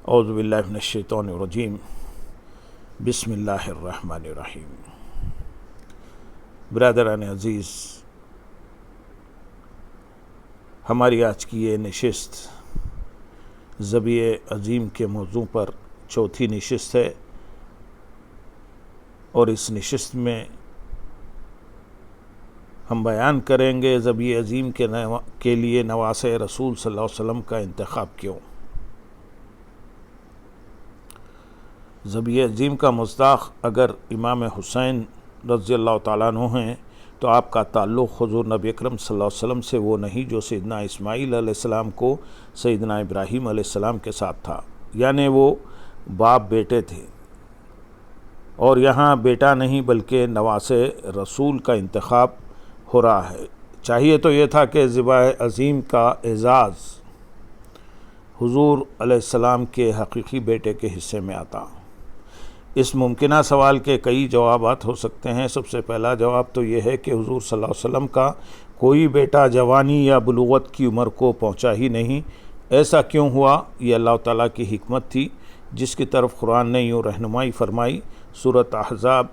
اعوذ باللہ من الشیطان الرجیم بسم اللہ الرحمن الرحیم۔ برادران عزیز، ہماری آج کی یہ نشست ذبیح عظیم کے موضوع پر چوتھی نشست ہے، اور اس نشست میں ہم بیان کریں گے ذبیح عظیم کے لیے نواسۂ رسول صلی اللہ علیہ وسلم کا انتخاب کیوں۔ ذبیح عظیم کا مصداق اگر امام حسین رضی اللہ تعالیٰ عنہ ہیں تو آپ کا تعلق حضور نبی اکرم صلی اللہ علیہ وسلم سے وہ نہیں جو سیدنا اسماعیل علیہ السلام کو سیدنا ابراہیم علیہ السلام کے ساتھ تھا، یعنی وہ باپ بیٹے تھے، اور یہاں بیٹا نہیں بلکہ نواسۂ رسول کا انتخاب ہو رہا ہے۔ چاہیے تو یہ تھا کہ ذبیح عظیم کا اعزاز حضور علیہ السلام کے حقیقی بیٹے کے حصے میں آتا۔ اس ممکنہ سوال کے کئی جوابات ہو سکتے ہیں۔ سب سے پہلا جواب تو یہ ہے کہ حضور صلی اللہ علیہ وسلم کا کوئی بیٹا جوانی یا بلوغت کی عمر کو پہنچا ہی نہیں۔ ایسا کیوں ہوا؟ یہ اللہ تعالیٰ کی حکمت تھی جس کی طرف قرآن نے یوں رہنمائی فرمائی۔ سورۃ احزاب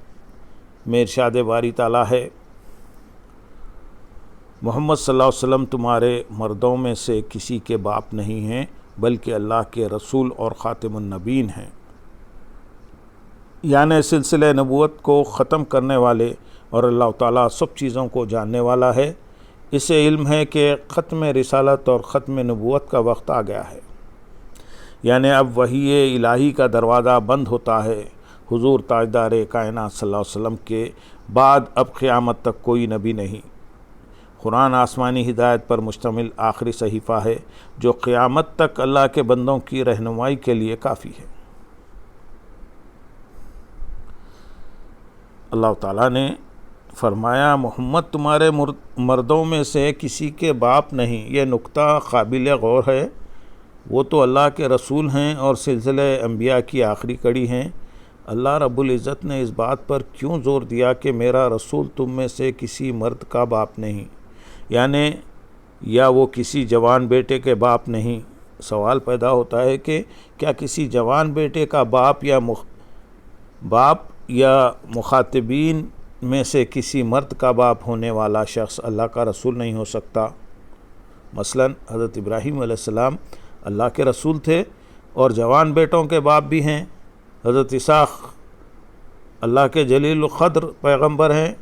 میں ارشاد باری تعالیٰ ہے، محمد صلی اللہ علیہ وسلم تمہارے مردوں میں سے کسی کے باپ نہیں ہیں بلکہ اللہ کے رسول اور خاتم النبیین ہیں، یعنی سلسلہ نبوت کو ختم کرنے والے، اور اللہ تعالیٰ سب چیزوں کو جاننے والا ہے۔ اسے علم ہے کہ ختم رسالت اور ختم نبوت کا وقت آ گیا ہے، یعنی اب وحی الہی کا دروازہ بند ہوتا ہے۔ حضور تاجدار کائنات صلی اللہ علیہ وسلم کے بعد اب قیامت تک کوئی نبی نہیں۔ قرآن آسمانی ہدایت پر مشتمل آخری صحیفہ ہے جو قیامت تک اللہ کے بندوں کی رہنمائی کے لیے کافی ہے۔ اللہ تعالیٰ نے فرمایا محمد تمہارے مردوں میں سے کسی کے باپ نہیں۔ یہ نقطہ قابل غور ہے۔ وہ تو اللہ کے رسول ہیں اور سلسلہ انبیاء کی آخری کڑی ہیں۔ اللہ رب العزت نے اس بات پر کیوں زور دیا کہ میرا رسول تم میں سے کسی مرد کا باپ نہیں، یعنی یا وہ کسی جوان بیٹے کے باپ نہیں؟ سوال پیدا ہوتا ہے کہ کیا کسی جوان بیٹے کا باپ یا مخاطبین میں سے کسی مرد کا باپ ہونے والا شخص اللہ کا رسول نہیں ہو سکتا؟ مثلا حضرت ابراہیم علیہ السلام اللہ کے رسول تھے اور جوان بیٹوں کے باپ بھی ہیں۔ حضرت اسحاق اللہ کے جلیل القدر پیغمبر ہیں۔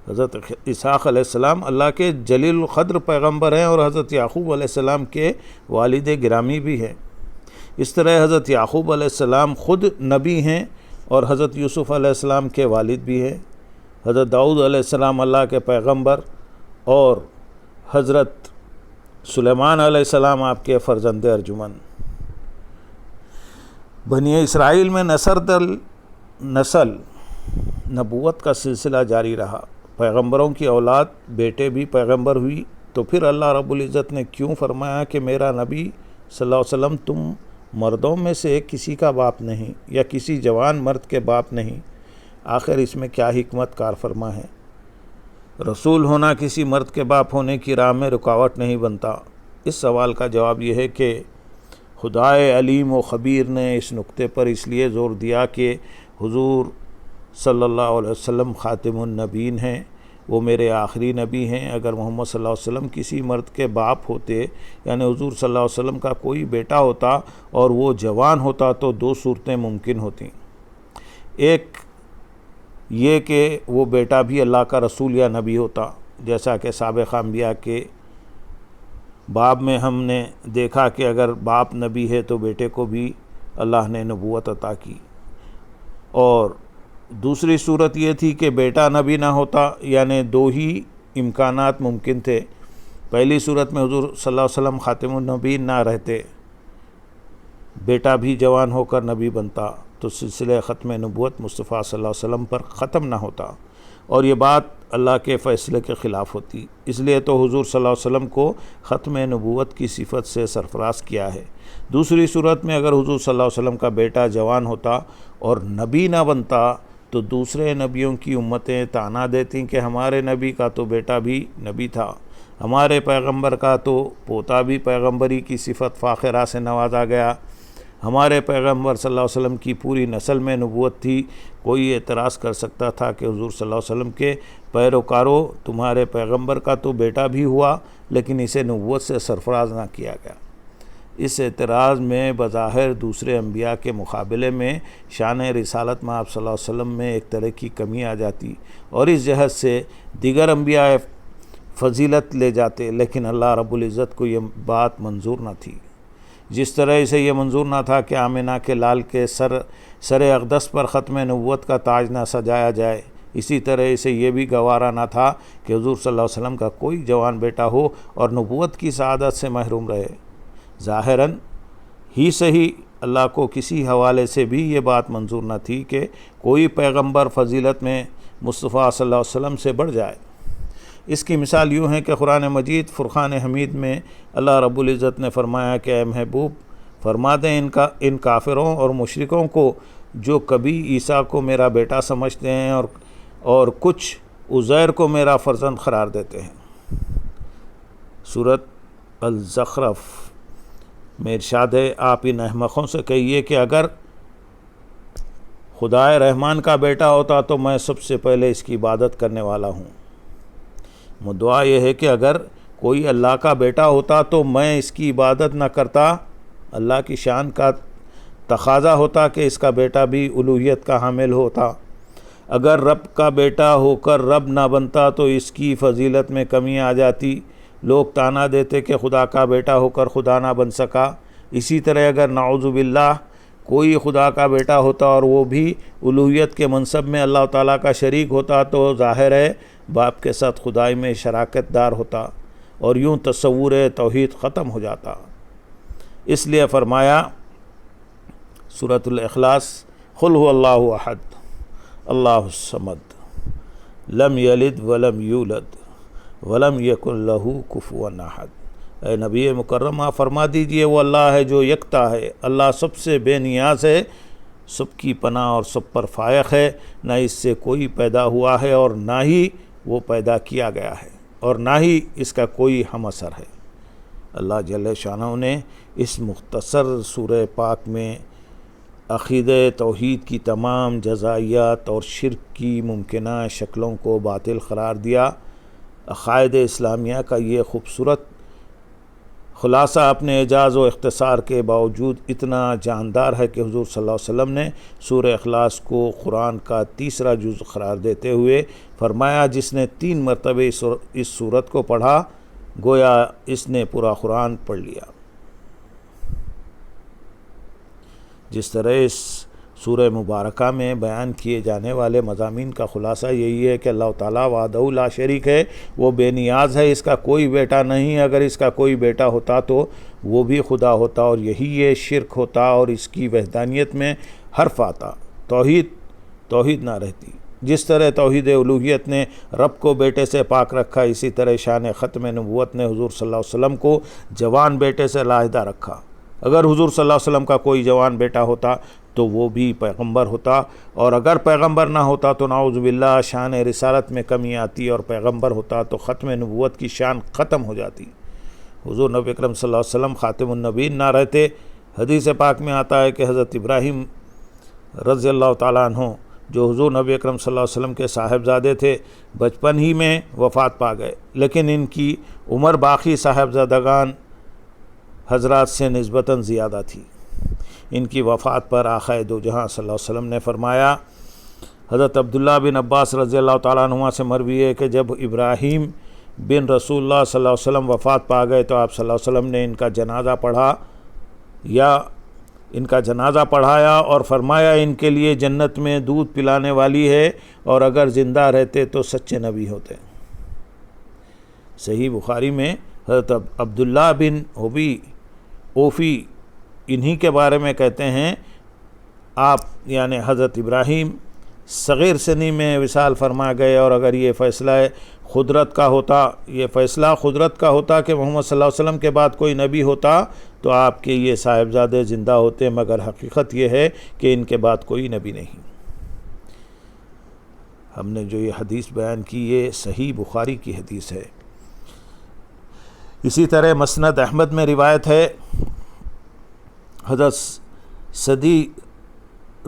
حضرت اسحاق علیہ السلام اللہ کے جلیل القدر پیغمبر ہیں اور حضرت یعقوب علیہ السلام کے والد گرامی بھی ہیں۔ اس طرح حضرت یعقوب علیہ السلام خود نبی ہیں اور حضرت یوسف علیہ السلام کے والد بھی ہیں۔ حضرت داؤد علیہ السلام اللہ کے پیغمبر اور حضرت سلیمان علیہ السلام آپ کے فرزند ارجمند۔ بنی اسرائیل میں نسل در نسل نبوت کا سلسلہ جاری رہا، پیغمبروں کی اولاد بیٹے بھی پیغمبر ہوئی۔ تو پھر اللہ رب العزت نے کیوں فرمایا کہ میرا نبی صلی اللہ علیہ وسلم تم مردوں میں سے کسی کا باپ نہیں یا کسی جوان مرد کے باپ نہیں؟ آخر اس میں کیا حکمت کار فرما ہے؟ رسول ہونا کسی مرد کے باپ ہونے کی راہ میں رکاوٹ نہیں بنتا۔ اس سوال کا جواب یہ ہے کہ خدائے علیم و خبیر نے اس نقطے پر اس لیے زور دیا کہ حضور صلی اللہ علیہ وسلم خاتم النبیین ہیں، وہ میرے آخری نبی ہیں۔ اگر محمد صلی اللہ علیہ وسلم کسی مرد کے باپ ہوتے، یعنی حضور صلی اللہ علیہ وسلم کا کوئی بیٹا ہوتا اور وہ جوان ہوتا، تو دو صورتیں ممکن ہوتیں۔ ایک یہ کہ وہ بیٹا بھی اللہ کا رسول یا نبی ہوتا، جیسا کہ سابق انبیاء کے باب میں ہم نے دیکھا کہ اگر باپ نبی ہے تو بیٹے کو بھی اللہ نے نبوت عطا کی۔ اور دوسری صورت یہ تھی کہ بیٹا نبی نہ ہوتا، یعنی دو ہی امکانات ممکن تھے۔ پہلی صورت میں حضور صلی اللہ علیہ وسلم خاتم النبیین نہ رہتے، بیٹا بھی جوان ہو کر نبی بنتا، تو سلسلہ ختم نبوت مصطفیٰ صلی اللہ علیہ وسلم پر ختم نہ ہوتا، اور یہ بات اللہ کے فیصلے کے خلاف ہوتی۔ اس لیے تو حضور صلی اللہ علیہ وسلم کو ختم نبوت کی صفت سے سرفراز کیا ہے۔ دوسری صورت میں اگر حضور صلی اللہ علیہ وسلم کا بیٹا جوان ہوتا اور نبی نہ بنتا تو دوسرے نبیوں کی امتیں طعنہ دیتیں کہ ہمارے نبی کا تو بیٹا بھی نبی تھا، ہمارے پیغمبر کا تو پوتا بھی پیغمبری کی صفت فاخرہ سے نوازا گیا، ہمارے پیغمبر صلی اللہ علیہ وسلم کی پوری نسل میں نبوت تھی۔ کوئی اعتراض کر سکتا تھا کہ حضور صلی اللہ علیہ وسلم کے پیروکاروں، تمہارے پیغمبر کا تو بیٹا بھی ہوا لیکن اسے نبوت سے سرفراز نہ کیا گیا۔ اس اعتراض میں بظاہر دوسرے انبیاء کے مقابلے میں شان رسالت میں آپ صلی اللہ علیہ وسلم میں ایک طرح کی کمی آ جاتی اور اس جہت سے دیگر انبیاء فضیلت لے جاتے، لیکن اللہ رب العزت کو یہ بات منظور نہ تھی۔ جس طرح اسے یہ منظور نہ تھا کہ آمنہ کے لال کے سر اقدس پر ختم نبوت کا تاج نہ سجایا جائے، اسی طرح اسے یہ بھی گوارا نہ تھا کہ حضور صلی اللہ علیہ وسلم کا کوئی جوان بیٹا ہو اور نبوت کی سعادت سے محروم رہے۔ ظاہراً ہی صحیح اللہ کو کسی حوالے سے بھی یہ بات منظور نہ تھی کہ کوئی پیغمبر فضیلت میں مصطفیٰ صلی اللہ علیہ وسلم سے بڑھ جائے۔ اس کی مثال یوں ہے کہ قرآن مجید فرقان حمید میں اللہ رب العزت نے فرمایا کہ اے محبوب فرما دیں ان کافروں اور مشرکوں کو جو کبھی عیسیٰ کو میرا بیٹا سمجھتے ہیں اور کچھ عزیر کو میرا فرزند قرار دیتے ہیں۔ سورۃ الزخرف میں ارشاد ہے، آپ ان احمقوں سے کہیے کہ اگر خدائے رحمان کا بیٹا ہوتا تو میں سب سے پہلے اس کی عبادت کرنے والا ہوں۔ مدعا یہ ہے کہ اگر کوئی اللہ کا بیٹا ہوتا تو میں اس کی عبادت نہ کرتا۔ اللہ کی شان کا تقاضا ہوتا کہ اس کا بیٹا بھی الوہیت کا حامل ہوتا۔ اگر رب کا بیٹا ہو کر رب نہ بنتا تو اس کی فضیلت میں کمی آ جاتی۔ لوگ طعنہ دیتے کہ خدا کا بیٹا ہو کر خدا نہ بن سکا۔ اسی طرح اگر نعوذ باللہ کوئی خدا کا بیٹا ہوتا اور وہ بھی الوہیت کے منصب میں اللہ تعالیٰ کا شریک ہوتا تو ظاہر ہے باپ کے ساتھ خدائی میں شراکت دار ہوتا اور یوں تصور توحید ختم ہو جاتا۔ اس لیے فرمایا سورۃ الاخلاص، قل هو اللہ احد اللہ الصمد لم یلد ولم یولد ولم یکن لہ کفوا احد۔ اے نبی مکرم آپ فرما دیجئے وہ اللہ ہے جو یکتا ہے، اللہ سب سے بے نیاز ہے، سب کی پناہ اور سب پر فائق ہے، نہ اس سے کوئی پیدا ہوا ہے اور نہ ہی وہ پیدا کیا گیا ہے اور نہ ہی اس کا کوئی ہم اثر ہے۔ اللہ جل شانہ نے اس مختصر سورہ پاک میں عقیدہ توحید کی تمام جزائیات اور شرک کی ممکنہ شکلوں کو باطل قرار دیا۔ عقائد اسلامیہ کا یہ خوبصورت خلاصہ اپنے اعجاز و اختصار کے باوجود اتنا جاندار ہے کہ حضور صلی اللہ علیہ وسلم نے سورہ اخلاص کو قرآن کا تیسرا جز قرار دیتے ہوئے فرمایا، جس نے 3 مرتبہ اس سورت کو پڑھا گویا اس نے پورا قرآن پڑھ لیا۔ جس طرح اس سورہ مبارکہ میں بیان کیے جانے والے مضامین کا خلاصہ یہی ہے کہ اللہ تعالیٰ وحدہ لا شریک ہے، وہ بے نیاز ہے، اس کا کوئی بیٹا نہیں، اگر اس کا کوئی بیٹا ہوتا تو وہ بھی خدا ہوتا اور یہی یہ شرک ہوتا اور اس کی وحدانیت میں حرف آتا، توحید نہ رہتی۔ جس طرح توحید الوہیت نے رب کو بیٹے سے پاک رکھا، اسی طرح شان ختم نبوت نے حضور صلی اللہ علیہ وسلم کو جوان بیٹے سے علیحدہ رکھا۔ اگر حضور صلی اللہ علیہ وسلم کا کوئی جوان بیٹا ہوتا تو وہ بھی پیغمبر ہوتا، اور اگر پیغمبر نہ ہوتا تو نعوذ باللہ شان رسالت میں کمی آتی، اور پیغمبر ہوتا تو ختم نبوت کی شان ختم ہو جاتی۔ حضور نبی اکرم صلی اللہ علیہ وسلم خاتم النبیین نہ رہتے۔ حدیث پاک میں آتا ہے کہ حضرت ابراہیم رضی اللہ تعالیٰ عنہ جو حضور نبی اکرم صلی اللہ علیہ وسلم کے صاحبزادے تھے، بچپن ہی میں وفات پا گئے، لیکن ان کی عمر باقی صاحبزادگان حضرات سے نسبتاً زیادہ تھی۔ ان کی وفات پر آقا دو جہاں صلی اللہ علیہ وسلم نے فرمایا، حضرت عبداللہ بن عباس رضی اللہ تعالیٰ عنہ سے مروی ہے کہ جب ابراہیم بن رسول اللہ صلی اللہ علیہ وسلم وفات پا گئے تو آپ صلی اللہ علیہ وسلم نے ان کا جنازہ پڑھایا اور فرمایا ان کے لیے جنت میں دودھ پلانے والی ہے، اور اگر زندہ رہتے تو سچے نبی ہوتے۔ صحیح بخاری میں حضرت عبداللہ بن اوفی انہی کے بارے میں کہتے ہیں، آپ یعنی حضرت ابراہیم صغیر سنی میں وصال فرما گئے، اور اگر یہ فیصلہ قدرت کا ہوتا کہ محمد صلی اللہ علیہ وسلم کے بعد کوئی نبی ہوتا تو آپ کے یہ صاحبزادے زندہ ہوتے، مگر حقیقت یہ ہے کہ ان کے بعد کوئی نبی نہیں۔ ہم نے جو یہ حدیث بیان کی یہ صحیح بخاری کی حدیث ہے۔ اسی طرح مسند احمد میں روایت ہے، حضرت صدی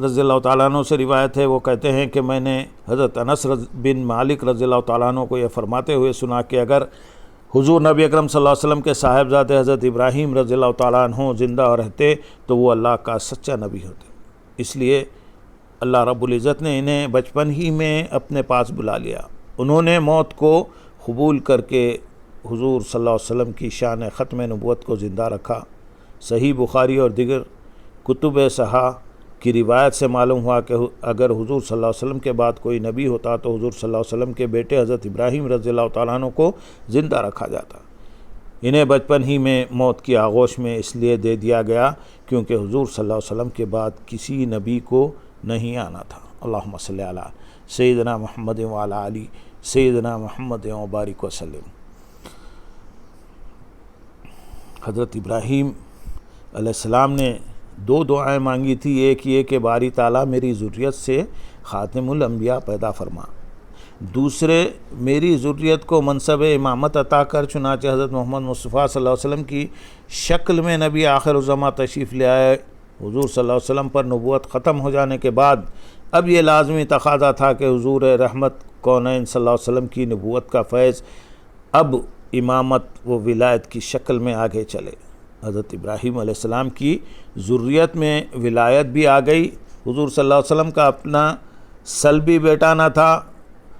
رضی اللہ تعالیٰ عنہ سے روایت ہے، وہ کہتے ہیں کہ میں نے حضرت انس بن مالک رضی اللہ تعالیٰ عنہ کو یہ فرماتے ہوئے سنا کہ اگر حضور نبی اکرم صلی اللہ علیہ وسلم کے صاحبزادے حضرت ابراہیم رضی اللہ تعالیٰ عنہ زندہ رہتے تو وہ اللہ کا سچا نبی ہوتے۔ اس لیے اللہ رب العزت نے انہیں بچپن ہی میں اپنے پاس بلا لیا۔ انہوں نے موت کو قبول کر کے حضور صلی اللہ علیہ وسلم کی شان ختم نبوت کو زندہ رکھا۔ صحیح بخاری اور دیگر کتب صحاح کی روایت سے معلوم ہوا کہ اگر حضور صلی اللہ علیہ وسلم کے بعد کوئی نبی ہوتا تو حضور صلی اللہ علیہ وسلم کے بیٹے حضرت ابراہیم رضی اللہ تعالیٰ عنہ کو زندہ رکھا جاتا۔ انہیں بچپن ہی میں موت کی آغوش میں اس لیے دے دیا گیا کیونکہ حضور صلی اللہ علیہ وسلم کے بعد کسی نبی کو نہیں آنا تھا۔ اللہم صلی علی سیدنا محمد وعلی علی سیدنا محمد وبارک وسلم۔ حضرت ابراہیم علیہ السلام نے دو دعائیں مانگی تھی، ایک یہ کہ باری تعالیٰ میری ذریت سے خاتم الانبیاء پیدا فرما، دوسرے میری ذریت کو منصب امامت عطا کر، چنانچہ حضرت محمد مصطفیٰ صلی اللہ علیہ وسلم کی شکل میں نبی آخر الزماں تشریف لے آئے۔ حضور صلی اللہ علیہ وسلم پر نبوت ختم ہو جانے کے بعد اب یہ لازمی تقاضا تھا کہ حضور رحمت کونین صلی اللہ علیہ وسلم کی نبوت کا فیض اب امامت و ولایت کی شکل میں آگے چلے۔ حضرت ابراہیم علیہ السلام کی ذریت میں ولایت بھی آ گئی، حضور صلی اللہ علیہ وسلم کا اپنا سلبی بیٹا نہ تھا،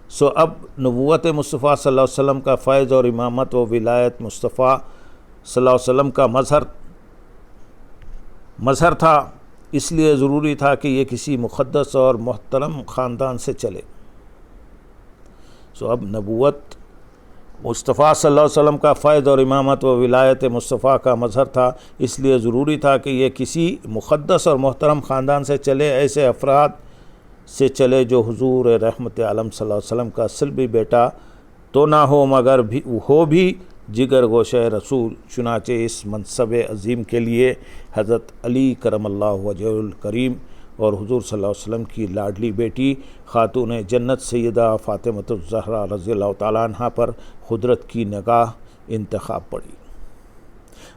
سو اب نبوت مصطفیٰ صلی اللہ علیہ وسلم کا فیض اور امامت و ولایت مصطفیٰ صلی اللہ علیہ وسلم کا مظہر تھا، اس لیے ضروری تھا کہ یہ کسی مقدس اور محترم خاندان سے چلے۔ سو اب نبوت مصطفیٰ صلی اللہ علیہ وسلم کا فیض اور امامت و ولایت مصطفیٰ کا مظہر تھا، اس لیے ضروری تھا کہ یہ کسی مقدس اور محترم خاندان سے چلے، ایسے افراد سے چلے جو حضور رحمت عالم صلی اللہ علیہ وسلم کا سلبی بیٹا تو نہ ہو مگر ہو بھی جگر گوشہ رسول۔ چنانچہ اس منصب عظیم کے لیے حضرت علی کرم اللہ وجہہ الکریم اور حضور صلی اللہ علیہ وسلم کی لاڈلی بیٹی خاتون جنت سیدہ فاطمۃ الزہرا رضی اللہ تعالیٰ عنہ پر قدرت کی نگاہ انتخاب پڑی۔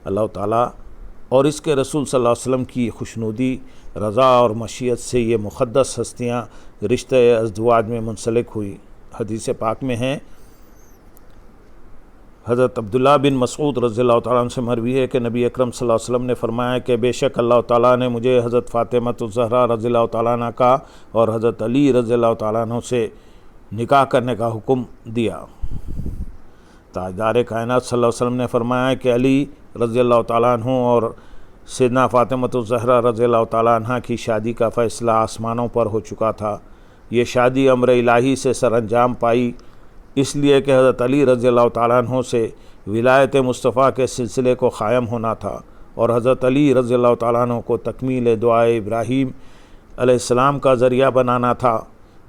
اللہ تعالیٰ اور اس کے رسول صلی اللہ علیہ وسلم کی خوشنودی، رضا اور مشیت سے یہ مقدس ہستیاں رشتہ ازدواج میں منسلک ہوئی۔ حدیث پاک میں ہے، حضرت عبداللہ بن مسعود رضی اللہ تعالیٰ عنہ سے مروی ہے کہ نبی اکرم صلی اللہ علیہ وسلم نے فرمایا کہ بے شک اللہ تعالیٰ نے مجھے حضرت فاطمۃ الزہرا رضی اللہ تعالیٰ عنہ کا اور حضرت علی رضی اللہ تعالیٰ عنہ سے نکاح کرنے کا حکم دیا۔ تاجدار کائنات صلی اللہ علیہ وسلم نے فرمایا کہ علی رضی اللہ تعالیٰ عنہ اور سیدنا فاطمۃ الزہرا رضی اللہ تعالیٰ عنہ کی شادی کا فیصلہ آسمانوں پر ہو چکا تھا۔ یہ شادی امر الہی سے سر انجام پائی، اس لیے کہ حضرت علی رضی اللہ تعالیٰ عنہ سے ولایت مصطفیٰ کے سلسلے کو قائم ہونا تھا اور حضرت علی رضی اللہ تعالیٰ عنہ کو تکمیل دعائے ابراہیم علیہ السلام کا ذریعہ بنانا تھا۔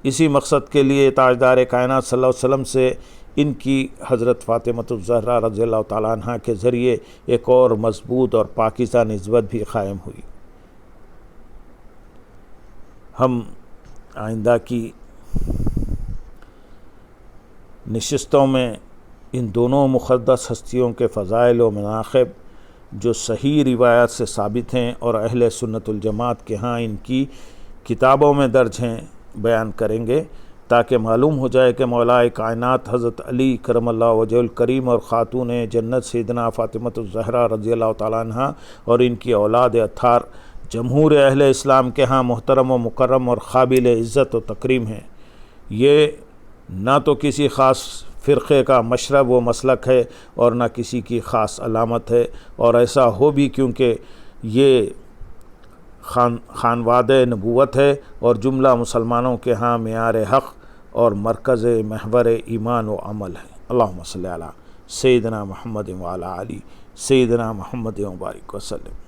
اسی مقصد کے لیے تاجدار کائنات صلی اللہ علیہ وسلم سے ان کی حضرت فاطمۃ الزہرا رضی اللہ تعالیٰ عنہ کے ذریعے ایک اور مضبوط اور پاکیزہ نسبت بھی قائم ہوئی۔ ہم آئندہ کی نشستوں میں ان دونوں مقدس ہستیوں کے فضائل و مناقب جو صحیح روایات سے ثابت ہیں اور اہل سنت الجماعت کے ہاں ان کی کتابوں میں درج ہیں بیان کریں گے، تاکہ معلوم ہو جائے کہ مولائے کائنات حضرت علی کرم اللہ وجہ الکریم اور خاتون جنت سیدنا فاطمۃ الزہرا رضی اللہ تعالیٰ عنہ اور ان کی اولاد اطہار جمہور اہل اسلام کے ہاں محترم و مکرم اور قابل عزت و تکریم ہیں۔ یہ نہ تو کسی خاص فرقے کا مشرب و مسلک ہے اور نہ کسی کی خاص علامت ہے، اور ایسا ہو بھی کیونکہ یہ خانواد نبوت ہے اور جملہ مسلمانوں کے ہاں معیار حق اور مرکز محور ایمان و عمل ہے۔ اللہم صلی علی سیدنا محمد وعلی علی سیدنا محمد وبارک وسلم۔